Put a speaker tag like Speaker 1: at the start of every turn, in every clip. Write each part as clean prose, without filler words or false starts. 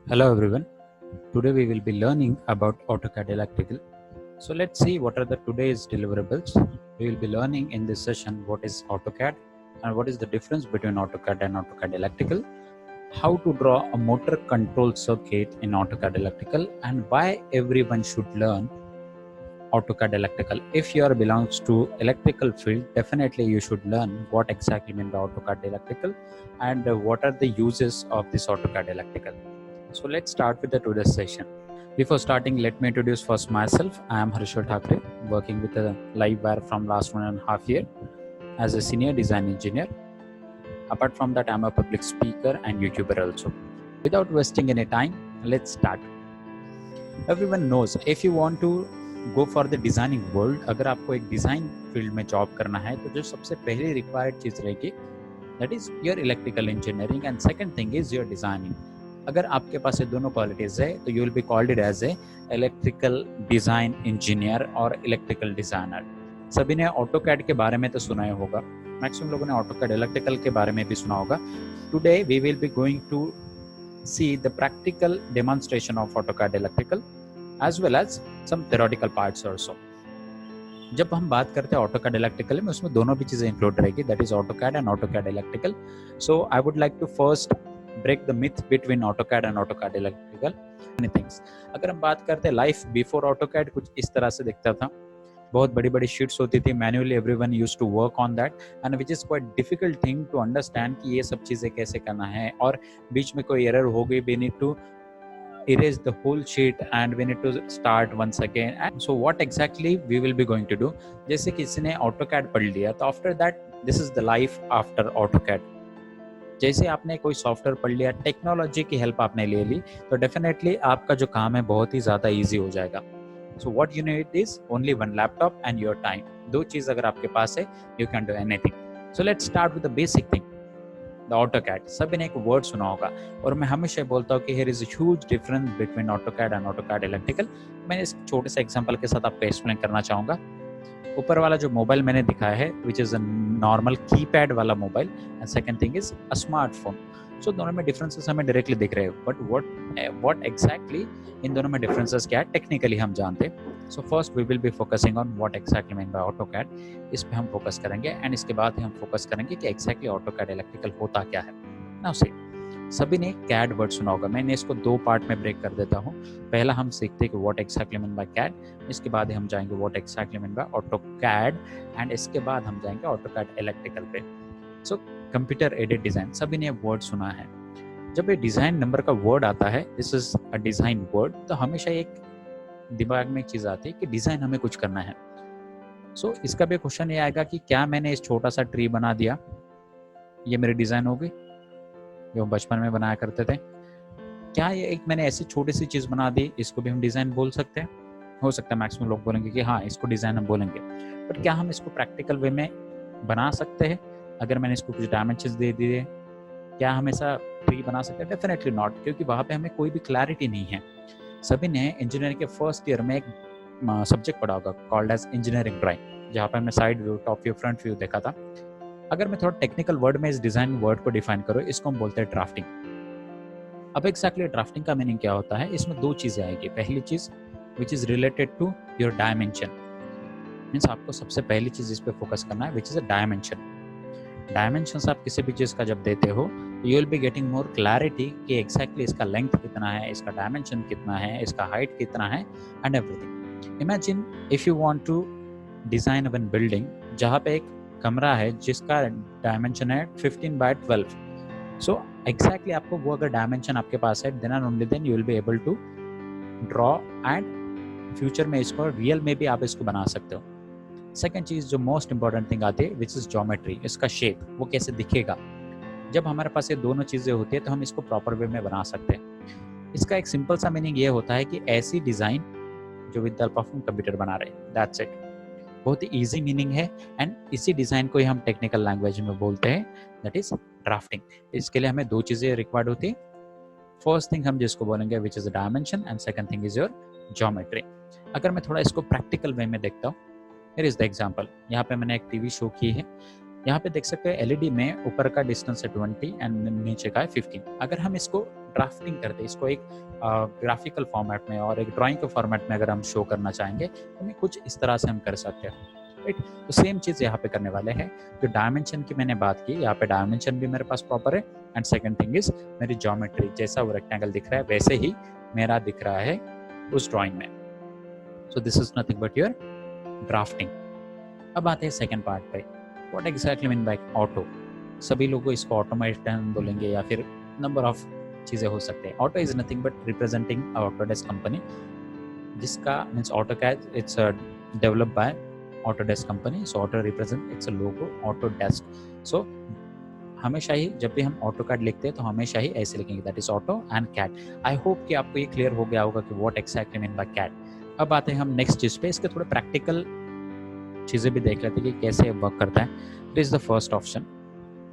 Speaker 1: Hello everyone. Today we will be learning about AutoCAD Electrical. So let's see what are the today's deliverables. We will be learning in this session what is AutoCAD and what is the difference between AutoCAD and AutoCAD Electrical, how to draw a motor control circuit in AutoCAD Electrical, and why everyone should learn AutoCAD Electrical. If you belongs to electrical field, definitely you should learn what exactly mean by AutoCAD Electrical and what are the uses of this AutoCAD Electrical. So let's start with the today's session. Before starting, let me introduce first myself. I am Harshal Thakre, working with a Livewire from last 1.5 years as a senior design engineer. Apart from that, I am a public speaker and YouTuber also. Without wasting any time, let's start. Everyone knows if you want to go for the designing world, अगर आपको एक design field में job करना है तो जो सबसे पहले रिक्वायर्ड चीज रहेगी that is your electrical engineering and second thing is your designing. अगर आपके पास ये दोनों क्वालिटीज है तो you will be called it as a electrical design engineer और इलेक्ट्रिकल डिजाइनर. सभी ने ऑटोकैड के बारे में तो सुना ही होगा, मैक्सिमम लोगों ने ऑटोकैड इलेक्ट्रिकल के बारे में भी सुना होगा. Today we will be going to see the practical demonstration of AutoCAD Electrical as well as some theoretical parts also. जब हम बात करते हैं AutoCAD Electrical में उसमें दोनों भी चीजें इंक्लूड रहेगी, that is AutoCAD and AutoCAD Electrical. So I would like to first break the myth between AutoCAD and AutoCAD Electrical. Many things. अगर हम बात करते हैं लाइफ बिफोर AutoCAD कुछ इस तरह से दिखता था. बहुत बड़ी बड़ी शीट्स होती थी, manually everyone used to work on that and which is quite difficult thing to understand कि ये सब चीजें कैसे करना है, और बीच में कोई एरर हो गई, we need to erase the whole sheet and we need to start once again. And so what exactly we will be going to do, जैसे किसी ने AutoCAD पढ़ लिया तो after that this is the life after AutoCAD. जैसे आपने कोई software पढ़ लिया, टेक्नोलॉजी की हेल्प आपने ले ली तो डेफिनेटली आपका जो काम है बहुत ही ज़्यादा ईजी हो जाएगा. So what you need is only one laptop and your time. दो चीज़ अगर आपके पास है, you can do anything. So let's start with the basic thing, the AutoCAD. सभी ने एक वर्ड सुना होगा और मैं हमेशा बोलता हूँ कि here is a huge difference between AutoCAD and AutoCAD Electrical. मैं इस छोटे से एग्जांपल के साथ आपको एक्सप्लेन करना चाहूँगा. ऊपर वाला जो मोबाइल मैंने दिखाया है which is a normal keypad वाला mobile and second thing is a smartphone. So दोनों में डिफरेंसेस हमें डायरेक्टली दिख रहे हैं, बट व्हाट एग्जैक्टली इन दोनों में डिफरेंसेस क्या है टेक्निकली हम जानते हैं. So first we will be focusing on what exactly mean by AutoCAD. इस पे हम फोकस करेंगे एंड इसके बाद हम फोकस करेंगे कि एग्जैक्टली ऑटोकैड इलेक्ट्रिकल होता क्या है. नाउ सी, सभी ने कैड वर्ड सुना होगा. मैंने इसको दो पार्ट में ब्रेक कर देता हूँ. पहला हम सीखते हैं कि what exactly mean by CAD, इसके बाद हम जाएंगे what exactly mean by AutoCAD and इसके बाद हम जाएंगे ऑटोकैड इलेक्ट्रिकल पे. सो कंप्यूटर एडेड डिजाइन, सभी ने वर्ड सुना है. जब ये डिजाइन नंबर का वर्ड आता है, this is a design word, तो हमेशा एक दिमाग में एक चीज आती है कि डिजाइन हमें कुछ करना है. सो इसका भी क्वेश्चन ये आएगा कि क्या मैंने इस छोटा सा ट्री बना दिया, ये मेरी डिजाइन हो गई जो बचपन में बनाया करते थे. क्या ये एक मैंने ऐसी छोटी सी चीज बना दी, इसको भी हम डिजाइन बोल सकते हैं. हो सकता है मैक्सिमम लोग बोलेंगे कि हाँ इसको डिजाइन हम बोलेंगे, बट क्या हम इसको प्रैक्टिकल वे में बना सकते हैं अगर मैंने इसको कुछ डायमेंशंस दे दिए? क्या हम ऐसा ट्री बना सकते हैं? डेफिनेटली नॉट, क्योंकि वहाँ पे हमें कोई भी क्लैरिटी नहीं है. सभी ने इंजीनियरिंग के फर्स्ट ईयर में एक सब्जेक्ट पढ़ा होगा कॉल्ड एज इंजीनियरिंग ड्राइंग, जहाँ पे हमने side view, top view, front view देखा था. अगर मैं थोड़ा टेक्निकल वर्ड में इस डिजाइन वर्ड को डिफाइन करूँ, इसको हम बोलते हैं ड्राफ्टिंग. अब एक्जैक्टली ड्राफ्टिंग का मीनिंग क्या होता है? इसमें दो चीजें आएगी. पहली चीज which is related to your dimension, means आपको सबसे पहली चीज इस पे फोकस करना है which is a dimension. Dimensions आप किसी भी चीज का जब देते हो you will be getting more clarity कि एग्जैक्टली इसका लेंथ कितना है, इसका डायमेंशन कितना है, इसका हाइट कितना है and everything. Imagine if you want to design one building जहाँ पे एक कमरा है जिसका डायमेंशन है 15/12. सो एग्जैक्टली आपको वो अगर डायमेंशन आपके पास है, then and only then you will be able to draw and future में इसको रियल में भी आप इसको बना सकते हो. सेकेंड चीज जो मोस्ट इंपॉर्टेंट थिंग आती है विच इज ज्योमेट्री, इसका शेप वो कैसे दिखेगा. जब हमारे पास ये दोनों चीजें होती है तो हम इसको प्रॉपर वे में बना सकते हैं. इसका एक सिंपल सा मीनिंग ये होता है कि ऐसी डिजाइन जो with the help of computer बना रहे, दैट्स इट. बहुत ही ईजी मीनिंग है एंड इसी डिजाइन को ही हम टेक्निकल लैंग्वेज में बोलते हैं, दैट इज ड्राफ्टिंग. इसके लिए हमें दो चीजें रिक्वायर्ड होती है. फर्स्ट थिंग हम जिसको बोलेंगे which is dimension and second thing is your geometry. अगर मैं थोड़ा इसको प्रैक्टिकल वे में देखता हूँ, here is the example. यहाँ पे मैंने एक टीवी शो की है. यहाँ पे देख सकते हैं एलईडी में ऊपर का डिस्टेंस है 20 एंड नीचे का है 15. अगर हम इसको ड्राफ्टिंग करते हैं, इसको एक ग्राफिकल फॉर्मेट में और एक ड्राइंग के फॉर्मेट में अगर हम शो करना चाहेंगे तो हमें कुछ इस तरह से हम कर सकते हैं, राइट। तो सेम चीज़ यहाँ पे करने वाले हैं। जो डायमेंशन की मैंने बात की, यहाँ पे डायमेंशन भी मेरे पास प्रॉपर है, एंड सेकंड थिंग इज मेरी ज्योमेट्री, जैसा वो रेक्टेंगल दिख रहा है वैसे ही मेरा दिख रहा है उस ड्राइंग में। So this is nothing but your drafting. अब आते हैं सेकंड पार्ट पे, what exactly mean bye auto. सभी लोग इसको ऑटोमेशन बोलेंगे या फिर नंबर ऑफ चीज़ें हो सकते हैं। Auto is nothing but representing Autodesk company, जिसका means AutoCAD it's developed by Autodesk company, so auto represent its logo Autodesk. So हमेशा ही जब भी हम AutoCAD लिखते हैं तो हमेशा ही ऐसे लिखेंगे, that is auto and CAD. I hope कि आपको ये क्लियर हो गया होगा कि what exactly mean by CAD. अब आते हैं हम नेक्स्ट चीज पे, इसके थोड़े प्रैक्टिकल चीज़ें भी देख लेते हैं कि कैसे वर्क करता है। This is the first option,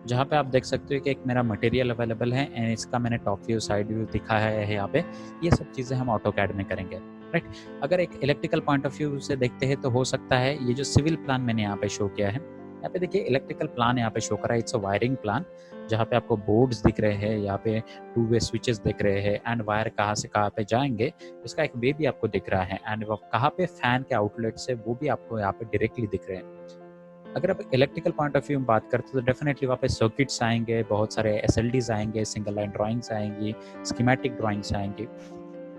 Speaker 1: जहाँ पे आप देख सकते हो कि एक मेरा मटेरियल अवेलेबल है एंड इसका मैंने टॉप व्यू साइड व्यू दिखा है यहाँ पे। ये सब चीज़ें हम AutoCAD में करेंगे, राइट। अगर एक इलेक्ट्रिकल पॉइंट ऑफ व्यू से देखते हैं तो हो सकता है ये जो सिविल प्लान मैंने यहाँ पे शो किया है, यहाँ पे देखिए इलेक्ट्रिकल प्लान यहाँ पे शो कर रहा है, इट्स अ वायरिंग प्लान, जहाँ पे आपको बोर्ड्स दिख रहे हैं, यहाँ पे 2 वे स्विचेस दिख रहे हैं एंड वायर कहाँ से कहाँ पे जाएंगे इसका एक वे भी आपको दिख रहा है, एंड कहाँ पे फैन के आउटलेट से वो भी आपको यहाँ पे डायरेक्टली दिख रहे हैं। अगर आप इलेक्ट्रिकल पॉइंट ऑफ व्यू में बात करते हैं तो डेफिनेटली वहाँ पे सर्किट्स आएंगे, बहुत सारे SLDs आएंगे, सिंगल लाइन ड्राइंग्स आएंगी, स्कीमेटिक ड्राइंग्स आएंगी।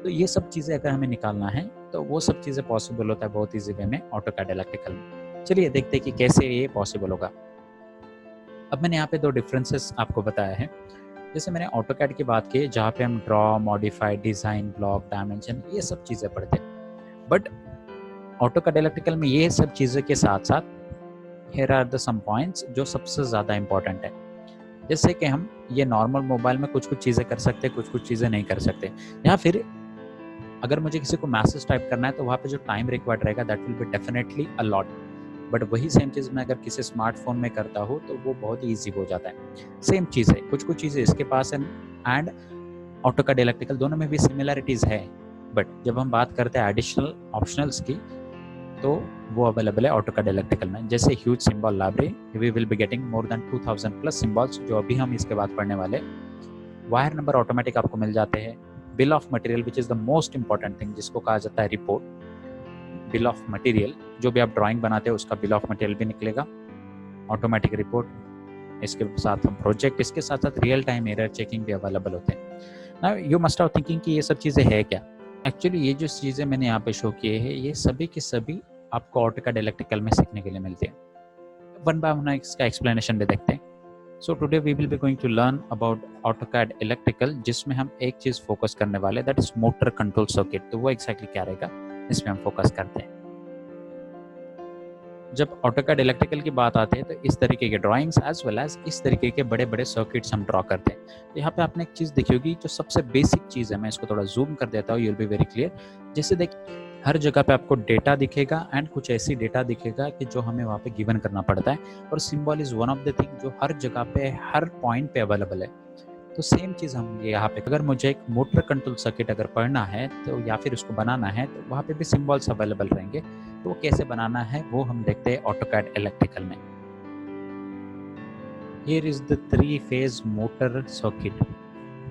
Speaker 1: तो ये सब चीज़ें अगर हमें निकालना है तो वो सब चीज़ें पॉसिबल होता है बहुत ईजी वे में AutoCAD इलेक्ट्रिकल में। चलिए देखते हैं कि कैसे ये पॉसिबल होगा। अब मैंने यहाँ पे 2 डिफरेंसेस आपको बताया है। जैसे मैंने AutoCAD की बात की जहाँ पे हम draw, modify, design, block, dimension ये सब चीज़ें पढ़ते हैं, बट AutoCAD इलेक्ट्रिकल में ये सब चीज़ों के साथ साथ here are the some points जो सबसे ज़्यादा इंपॉर्टेंट है। जैसे कि हम ये नॉर्मल मोबाइल में कुछ कुछ चीज़ें कर सकते हैं, कुछ कुछ चीज़ें नहीं कर सकते, या फिर अगर मुझे किसी को मैसेज टाइप करना है तो वहाँ पे जो टाइम रिक्वायर्ड रहेगा that will be definitely a lot, but वही सेम चीज़ मैं अगर किसी स्मार्टफोन में करता हूँ तो वो बहुत ही ईजी हो जाता है। सेम चीज़ है, कुछ कुछ चीज़ें इसके पास है एंड AutoCAD इलेक्ट्रिकल दोनों में भी सिमिलरिटीज़ है, बट जब हम बात करते हैं एडिशनल ऑप्शनल्स की तो वो अवेलेबल है AutoCAD इलेक्ट्रिकल में। जैसे huge symbol library, we will be getting more than 2000 plus symbols जो अभी हम इसके बाद पढ़ने वाले। वायर नंबर ऑटोमेटिक आपको मिल जाते हैं। Bill of material which is the most important thing, जिसको कहा जाता है रिपोर्ट। बिल ऑफ मटेरियल, जो भी आप ड्राइंग बनाते हैं उसका बिल ऑफ मटेरियल भी निकलेगा, ऑटोमेटिक रिपोर्ट, इसके साथ हम प्रोजेक्ट, इसके साथ साथ रियल टाइम एरर चेकिंग भी अवेलेबल होते हैं। Now you must have thinking कि ये सब चीज़ें है क्या। एक्चुअली ये जो चीज़ें मैंने यहाँ पे शो किए हैं ये सभी की सभी आपको AutoCAD इलेक्ट्रिकल में सीखने के लिए मिलती है। वन बाय वन इसका एक्सप्लेनेशन भी देखते हैं। So today we will be going to learn about AutoCAD electrical, जिसमें हम एक चीज़ फोकस करने वाले that is motor control circuit. तो वो एक्जैक्टली क्या रहेगा इसमें हम फोकस करते हैं। जब AutoCAD इलेक्ट्रिकल की बात आती है तो इस तरीके के ड्राइंग्स एज वेल एज इस तरीके के बड़े बड़े सर्किट्स हम ड्रॉ करते हैं। तो यहाँ पे आपने एक चीज़ देखी होगी जो सबसे बेसिक चीज़ है, मैं इसको थोड़ा जूम कर देता हूँ, you will be very clear. जैसे देख हर जगह पे आपको डेटा दिखेगा एंड कुछ ऐसी डेटा दिखेगा कि जो हमें वहाँ पे गिवन करना पड़ता है, और symbol is one of the thing जो हर जगह पे हर पॉइंट पे अवेलेबल है। तो सेम चीज़ हम यहाँ पे अगर मुझे एक मोटर कंट्रोल सर्किट अगर पढ़ना है तो या फिर उसको बनाना है तो वहाँ पे भी सिंबल्स अवेलेबल रहेंगे। तो वो कैसे बनाना है वो हम देखते हैं AutoCAD इलेक्ट्रिकल में। Here is the 3 phase motor circuit.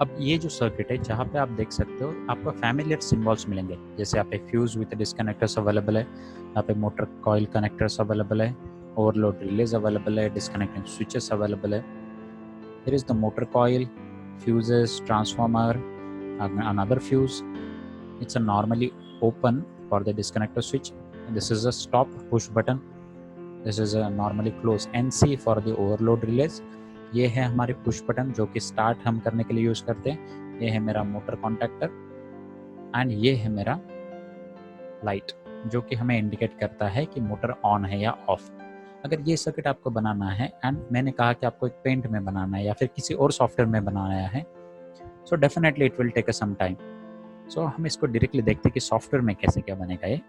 Speaker 1: अब ये जो सर्किट है जहाँ पे आप देख सकते हो आपको फैमिलियर सिंबल्स मिलेंगे, जैसे यहाँ पे फ्यूज विद डिस्कनेक्टर्स अवेलेबल है, यहाँ पे मोटर कॉइल कनेक्टर्स अवेलेबल है, ओवरलोड रिलेज अवेलेबल है, डिस्कनेक्टिंग स्विचेस अवेलेबल है। Here is the motor coil, fuses, transformer, another fuse. It's a normally open for the disconnector switch. And this is a stop push button. This is a normally close NC for the overload relays. ये है हमारी push button जो कि start हम करने के लिए use करते हैं। ये है मेरा मोटर कॉन्टैक्टर एंड ये है मेरा लाइट जो कि हमें इंडिकेट करता है कि मोटर ऑन है या ऑफ। अगर ये सर्किट आपको बनाना है एंड मैंने कहा कि आपको एक पेंट में बनाना है या फिर किसी और सॉफ्टवेयर में बनाना है, so definitely it will take some time. So हम इसको डायरेक्टली देखते हैं कि सॉफ्टवेयर में कैसे क्या बनेगा ये।